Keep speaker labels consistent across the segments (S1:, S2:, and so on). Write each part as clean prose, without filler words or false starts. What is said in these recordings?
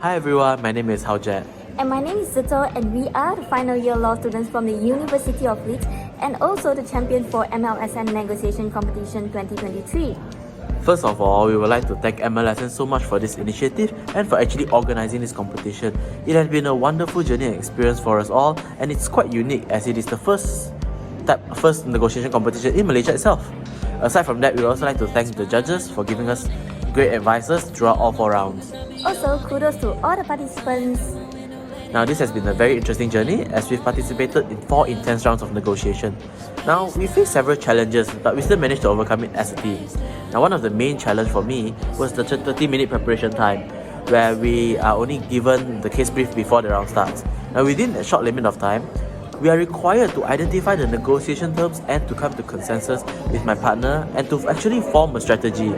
S1: Hi everyone, my name is Howjet.
S2: And my name is Zito, and we are the final year law students from the University of Leeds and also the champion for MLSN Negotiation Competition 2023.
S1: First of all, we would like to thank MLSN so much for this initiative and for actually organizing this competition. It has been a wonderful journey and experience for us all, and it's quite unique as it is the first negotiation competition in Malaysia itself. Aside from that, we would also like to thank the judges for giving us great advices throughout all 4 rounds.
S2: Also, kudos to all the participants.
S1: Now, this has been a very interesting journey as we've participated in 4 intense rounds of negotiation. Now, we faced several challenges, but we still managed to overcome it as a team. Now, one of the main challenges for me was the 30-minute preparation time, where we are only given the case brief before the round starts. Now, within a short limit of time, we are required to identify the negotiation terms and to come to consensus with my partner and to actually form a strategy.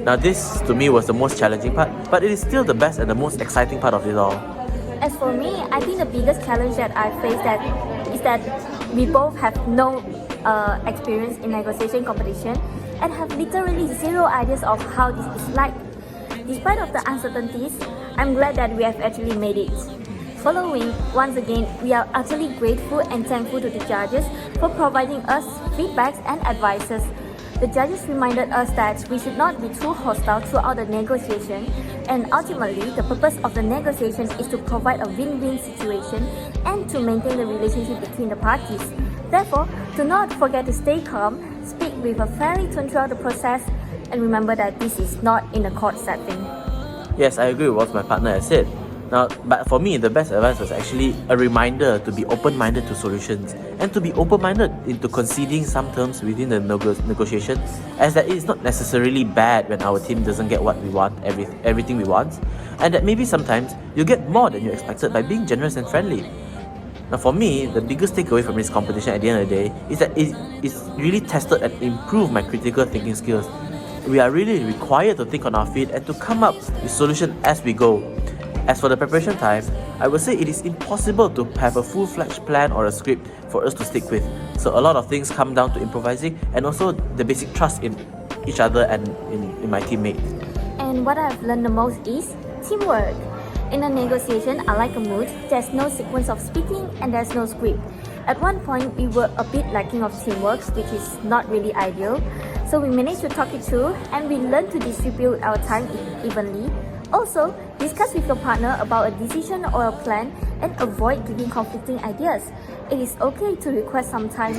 S1: Now, this to me was the most challenging part, but it is still the best and the most exciting part of it all.
S2: As for me, I think the biggest challenge that I faced is that we both have no experience in negotiation competition and have literally zero ideas of how this is like. Despite of the uncertainties, I'm glad that we have actually made it. Following, once again, we are utterly grateful and thankful to the judges for providing us feedbacks and advices. The judges reminded us that we should not be too hostile throughout the negotiation, and ultimately, the purpose of the negotiation is to provide a win-win situation and to maintain the relationship between the parties. Therefore, do not forget to stay calm, speak with a friendly tone throughout the process, and remember that this is not in a court setting.
S1: Yes, I agree with what my partner has said. Now, but for me, the best advice was actually a reminder to be open-minded to solutions and to be open-minded into conceding some terms within the negotiation, as that it is not necessarily bad when our team doesn't get what we want, everything we want, and that maybe sometimes you get more than you expected by being generous and friendly. Now, for me, the biggest takeaway from this competition at the end of the day is that it's really tested and improved my critical thinking skills. We are really required to think on our feet and to come up with solutions as we go. As for the preparation time, I would say it is impossible to have a full-fledged plan or a script for us to stick with. So a lot of things come down to improvising and also the basic trust in each other and in my teammates.
S2: And what I've learned the most is teamwork. In a negotiation, unlike a mood, there's no sequence of speaking and there's no script. At one point, we were a bit lacking of teamwork, which is not really ideal. So we managed to talk it through and we learned to distribute our time evenly. Also, discuss with your partner about a decision or a plan and avoid giving conflicting ideas. It is okay to request some time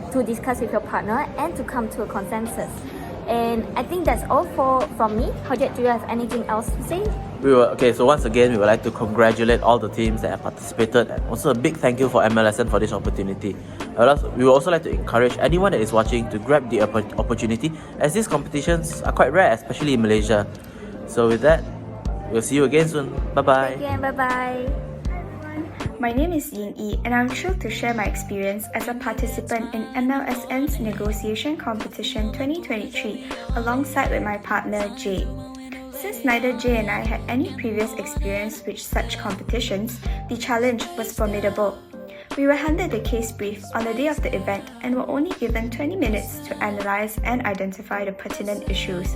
S2: to discuss with your partner and to come to a consensus. And I think that's all from me. Howjet, do you have anything else to say?
S1: So once again, we would like to congratulate all the teams that have participated and also a big thank you for MLSN for this opportunity. We would also like to encourage anyone that is watching to grab the opportunity, as these competitions are quite rare, especially in Malaysia. So with that, we'll see you again soon. Bye-bye.
S2: Again, bye-bye.
S3: My name is Yin Yi, and I'm thrilled to share my experience as a participant in MLSN's Negotiation Competition 2023 alongside with my partner Jay. Since neither Jay and I had any previous experience with such competitions, the challenge was formidable. We were handed the case brief on the day of the event and were only given 20 minutes to analyze and identify the pertinent issues.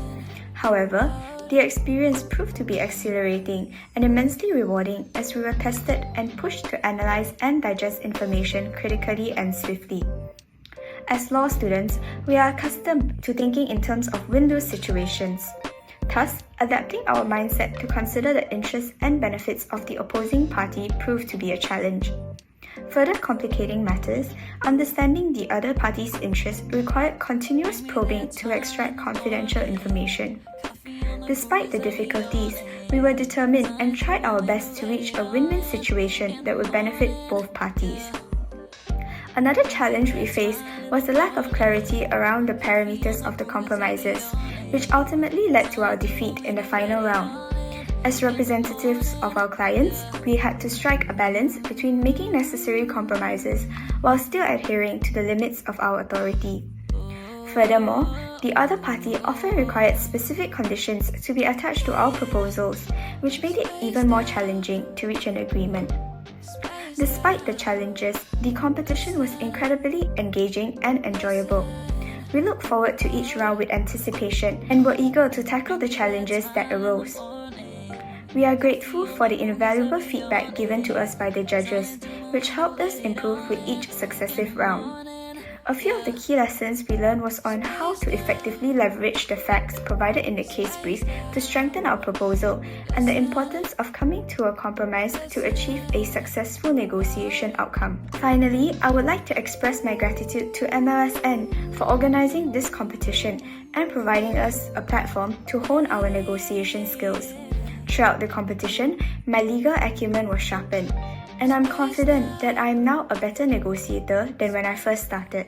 S3: However, the experience proved to be exhilarating and immensely rewarding as we were tested and pushed to analyze and digest information critically and swiftly. As law students, we are accustomed to thinking in terms of win-lose situations. Thus, adapting our mindset to consider the interests and benefits of the opposing party proved to be a challenge. Further complicating matters, understanding the other party's interests required continuous probing to extract confidential information. Despite the difficulties, we were determined and tried our best to reach a win-win situation that would benefit both parties. Another challenge we faced was the lack of clarity around the parameters of the compromises, which ultimately led to our defeat in the final round. As representatives of our clients, we had to strike a balance between making necessary compromises while still adhering to the limits of our authority. Furthermore, the other party often required specific conditions to be attached to our proposals, which made it even more challenging to reach an agreement. Despite the challenges, the competition was incredibly engaging and enjoyable. We look forward to each round with anticipation and were eager to tackle the challenges that arose. We are grateful for the invaluable feedback given to us by the judges, which helped us improve with each successive round. A few of the key lessons we learned was on how to effectively leverage the facts provided in the case brief to strengthen our proposal, and the importance of coming to a compromise to achieve a successful negotiation outcome. Finally, I would like to express my gratitude to MLSN for organizing this competition and providing us a platform to hone our negotiation skills. Throughout the competition, my legal acumen was sharpened, and I'm confident that I am now a better negotiator than when I first started.